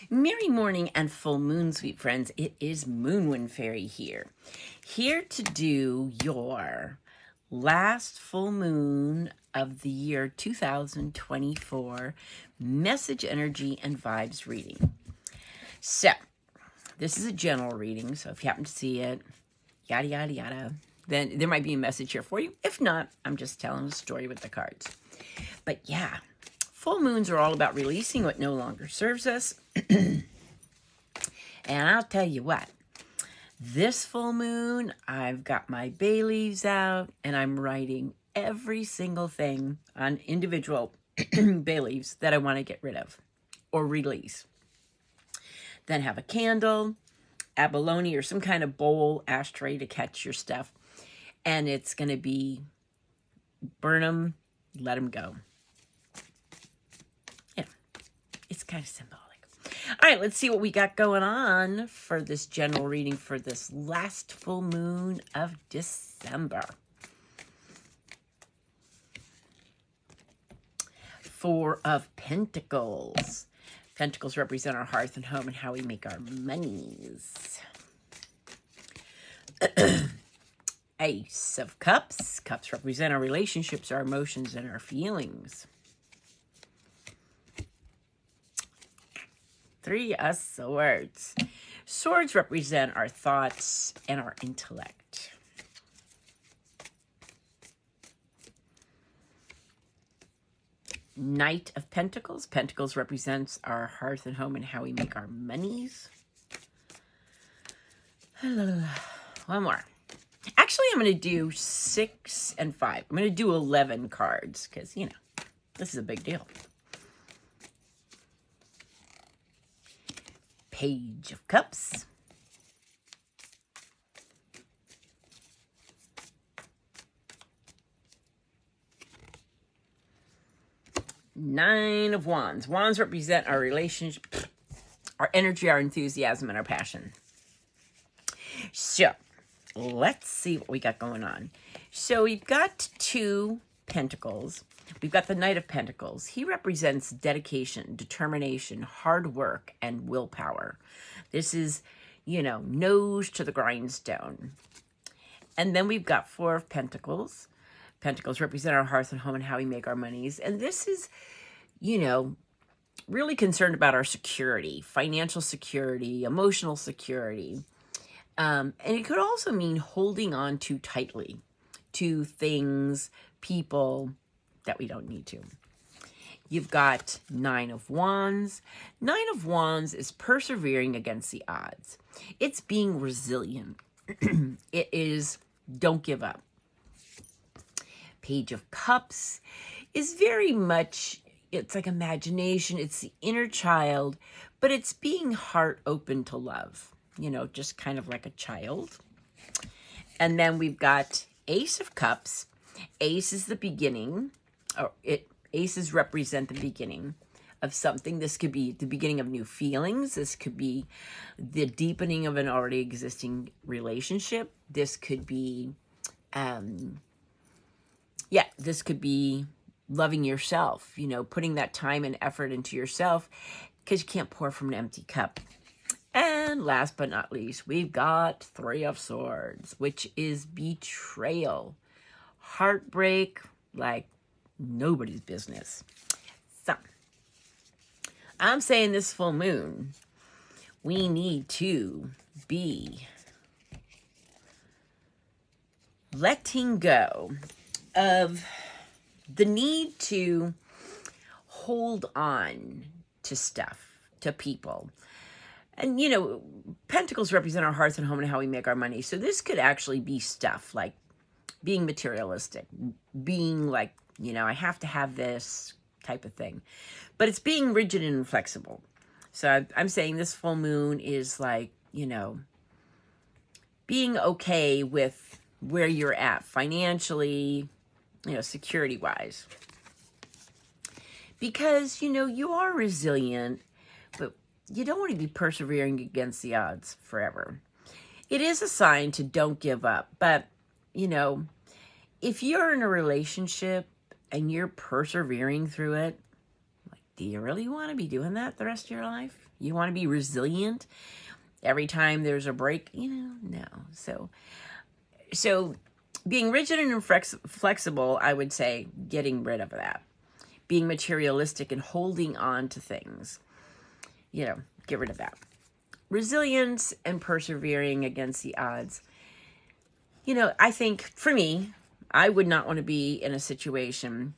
Merry morning and full moon, sweet friends. It is Moonwind Fairy here to do your last full moon of the year 2024 message, energy, and vibes reading. So, this is a general reading, so if you happen to see it, yada, yada, yada, then there might be a message here for you. If not, I'm just telling a story with the cards. But yeah, full moons are all about releasing what no longer serves us. And I'll tell you what, this full moon, I've got my bay leaves out and I'm writing every single thing on individual bay leaves that I want to get rid of or release. Then have a candle, abalone, or some kind of bowl, ashtray to catch your stuff. And it's going to be burn them, let them go. Yeah, it's kind of symbolic. All right, let's see what we got going on for this general reading for this last full moon of December. Four of Pentacles. Pentacles represent our hearth and home and how we make our monies. Ace of Cups. Cups represent our relationships, our emotions, and our feelings. Three of Swords. Swords represent our thoughts and our intellect. Knight of Pentacles. Pentacles represents our hearth and home and how we make our monies. One more. Actually, I'm going to do 6 and 5. I'm going to do 11 cards because, this is a big deal. Page of Cups. Nine of Wands. Wands represent our relationship, our energy, our enthusiasm, and our passion. So, let's see what we got going on. So, we've got 2 Pentacles. We've got the Knight of Pentacles. He represents dedication, determination, hard work, and willpower. This is, nose to the grindstone. And then we've got 4 of Pentacles. Pentacles represent our hearth and home and how we make our monies. And this is, really concerned about our security, financial security, emotional security. And it could also mean holding on too tightly to things, people that we don't need to. You've got 9 of Wands. 9 of Wands is persevering against the odds. It's being resilient. It is don't give up. Page of Cups is very much, it's like imagination. It's the inner child, but it's being heart open to love. Just kind of like a child. And then we've got Ace of Cups. Ace is the beginning. Aces represent the beginning of something. This could be the beginning of new feelings. This could be the deepening of an already existing relationship. This could be, this could be loving yourself, putting that time and effort into yourself because you can't pour from an empty cup. And last but not least, we've got 3 of Swords, which is betrayal, heartbreak, like nobody's business. So, I'm saying this full moon, we need to be letting go of the need to hold on to stuff, to people. And, Pentacles represent our hearth and home and how we make our money. So this could actually be stuff like being materialistic, being like, I have to have this type of thing. But it's being rigid and inflexible. So I'm saying this full moon is like, being okay with where you're at financially, security-wise. Because, you are resilient, but you don't want to be persevering against the odds forever. It is a sign to don't give up. But, if you're in a relationship and you're persevering through it, like Do you really want to be doing that the rest of your life? You want to be resilient every time there's a break? No. So being rigid and flexible, I would say getting rid of that. Being materialistic and holding on to things, get rid of that. Resilience and persevering against the odds. I think for me, I would not want to be in a situation,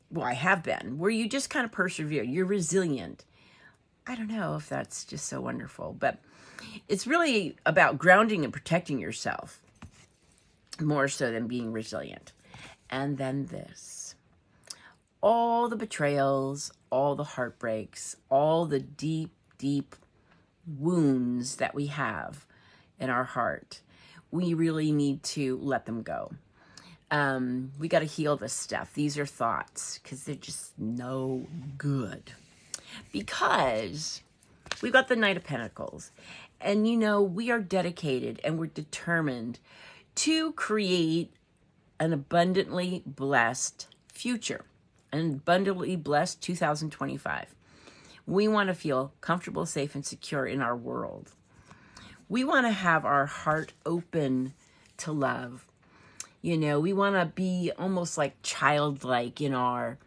well, I have been, where you just kind of persevere. You're resilient. I don't know if that's just so wonderful, but it's really about grounding and protecting yourself more so than being resilient. And then this. All the betrayals, all the heartbreaks, all the deep, deep wounds that we have in our heart, we really need to let them go. We got to heal this stuff. These are thoughts because they're just no good. Because we've got the Knight of Pentacles. And, we are dedicated and we're determined to create an abundantly blessed future. An abundantly blessed 2025. We want to feel comfortable, safe, and secure in our world. We want to have our heart open to love. We want to be almost like childlike in our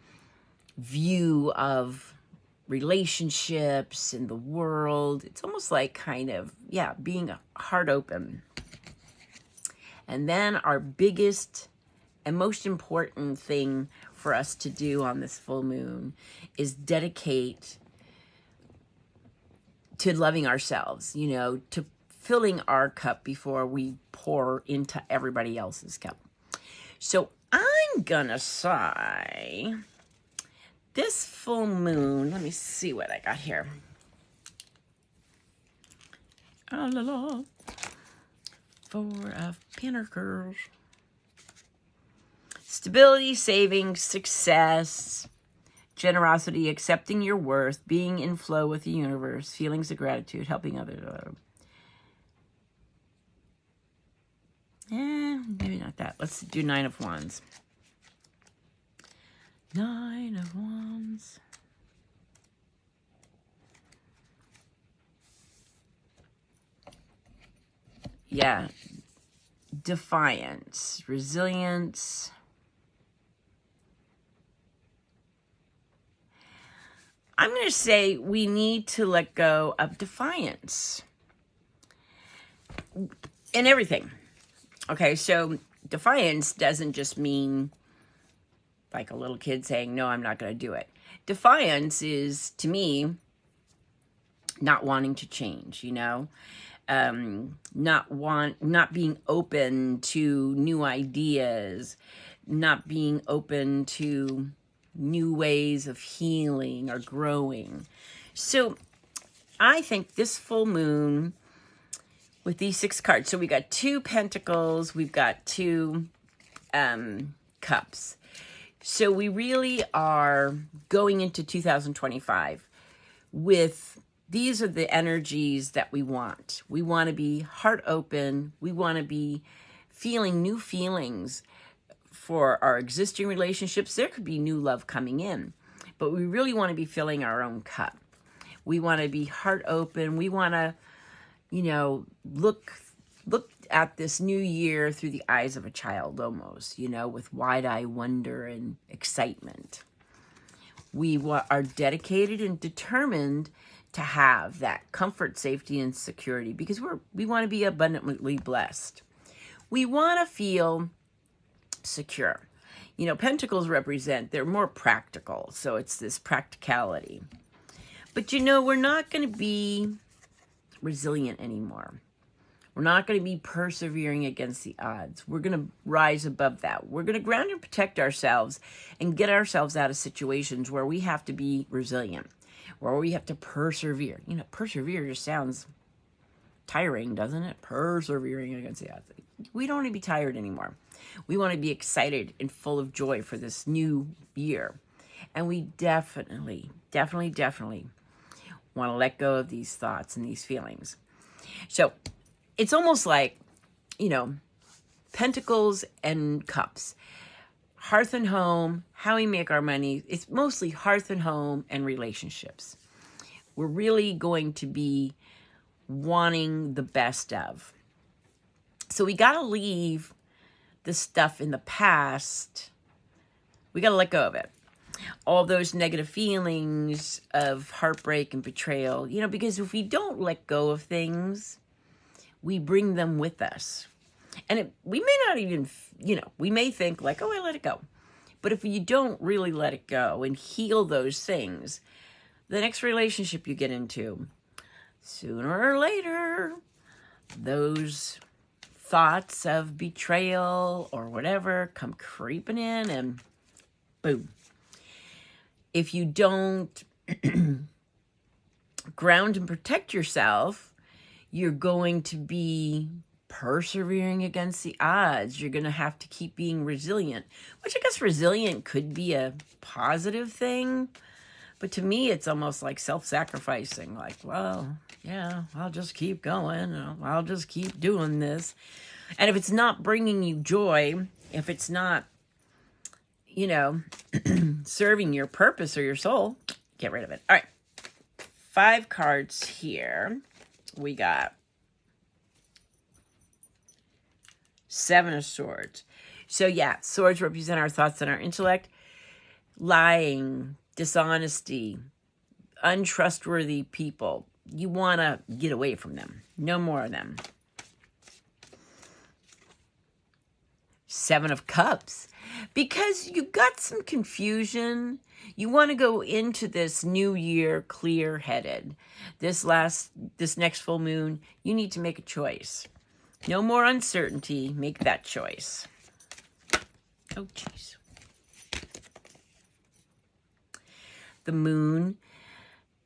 view of relationships in the world. It's almost like kind of, being heart open. And then our biggest and most important thing for us to do on this full moon is dedicate to loving ourselves, to filling our cup before we pour into everybody else's cup. So I'm gonna say this full moon, let me see what I got here. Oh la la. Four of Pentacles. Stability, savings, success, generosity, accepting your worth, being in flow with the universe, feelings of gratitude, helping others. Maybe not that. Let's do Nine of Wands. Nine of Wands. Yeah. Defiance, resilience. I'm going to say we need to let go of defiance in everything. Okay, so defiance doesn't just mean like a little kid saying, no, I'm not going to do it. Defiance is, to me, not wanting to change, not being open to new ideas, not being open to new ways of healing or growing. So I think this full moon with these 6 cards, so we got 2 pentacles, we've got 2 cups. So we really are going into 2025 with, these are the energies that we want. We want to be heart open. We want to be feeling new feelings for our existing relationships. There could be new love coming in, but we really want to be filling our own cup. We want to be heart open. We want to, look at this new year through the eyes of a child almost, with wide-eyed wonder and excitement. We are dedicated and determined to have that comfort, safety, and security because we want to be abundantly blessed. We want to feel secure. Pentacles represent, they're more practical, so it's this practicality. But we're not going to be resilient anymore. We're not going to be persevering against the odds. We're going to rise above that. We're going to ground and protect ourselves and get ourselves out of situations where we have to be resilient, where we have to persevere. Persevere just sounds tiring, doesn't it? Persevering against the odds. We don't want to be tired anymore. We want to be excited and full of joy for this new year. And we definitely want to let go of these thoughts and these feelings. So it's almost like, Pentacles and Cups. hearth and home, how we make our money. It's mostly hearth and home and relationships. We're really going to be wanting the best of. So we got to leave the stuff in the past. We got to let go of it. All those negative feelings of heartbreak and betrayal, because if we don't let go of things, we bring them with us. And we may not even, we may think like, oh, I let it go. But if you don't really let it go and heal those things, the next relationship you get into, sooner or later, those thoughts of betrayal or whatever come creeping in and boom. If you don't ground and protect yourself, you're going to be persevering against the odds. You're going to have to keep being resilient, which I guess resilient could be a positive thing. But to me, it's almost like self-sacrificing. Like, well, yeah, I'll just keep going. I'll just keep doing this. And if it's not bringing you joy, if it's not, serving your purpose or your soul, get rid of it. All right. 5 cards here. We got 7 of Swords. So yeah, swords represent our thoughts and our intellect. Lying, dishonesty, untrustworthy people. You want to get away from them. No more of them. 7 of Cups. Because you got some confusion. You want to go into this new year clear-headed. This next full moon, you need to make a choice. No more uncertainty. Make that choice. Oh, jeez. The moon.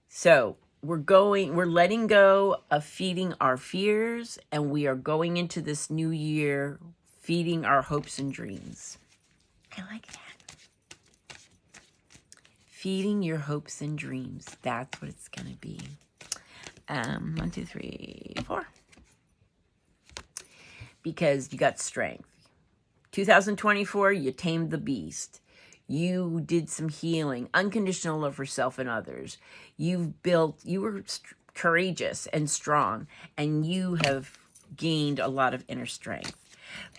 So we're letting go of feeding our fears, and we are going into this new year feeding our hopes and dreams. I like that. Feeding your hopes and dreams. That's what it's going to be. 1, 2, 3, 4. Because you got strength. 2024, you tamed the beast. You did some healing, unconditional love for self and others. You were courageous and strong, and you have gained a lot of inner strength.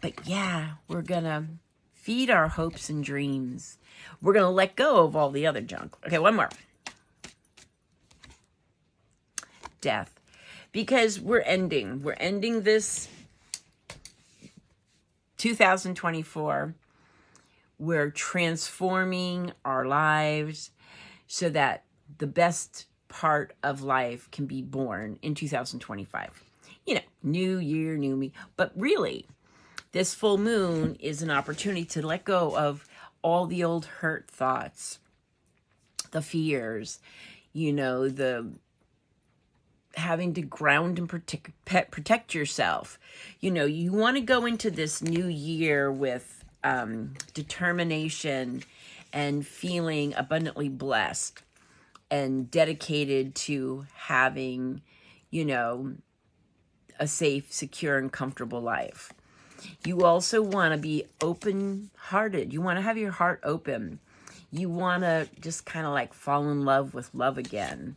But yeah, we're going to feed our hopes and dreams. We're going to let go of all the other junk. Okay, one more. Death. Because we're ending this 2024. We're transforming our lives so that the best part of life can be born in 2025. New year, new me. But really, this full moon is an opportunity to let go of all the old hurt thoughts, the fears, the having to ground and protect yourself. You want to go into this new year with determination and feeling abundantly blessed and dedicated to having, a safe, secure, and comfortable life. You also want to be open-hearted. You want to have your heart open. You want to just kind of like fall in love with love again.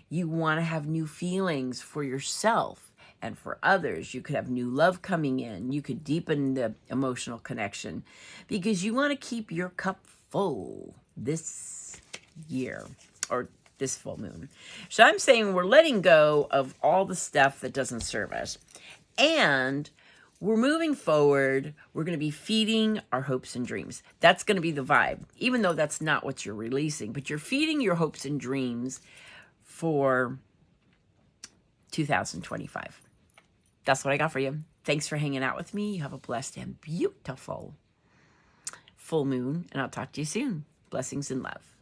You want to have new feelings for yourself and for others. You could have new love coming in. You could deepen the emotional connection because you want to keep your cup full this year or this full moon. So I'm saying we're letting go of all the stuff that doesn't serve us. And we're moving forward. We're going to be feeding our hopes and dreams. That's going to be the vibe, even though that's not what you're releasing. But you're feeding your hopes and dreams for 2025. That's what I got for you. Thanks for hanging out with me. You have a blessed and beautiful full moon, and I'll talk to you soon. Blessings and love.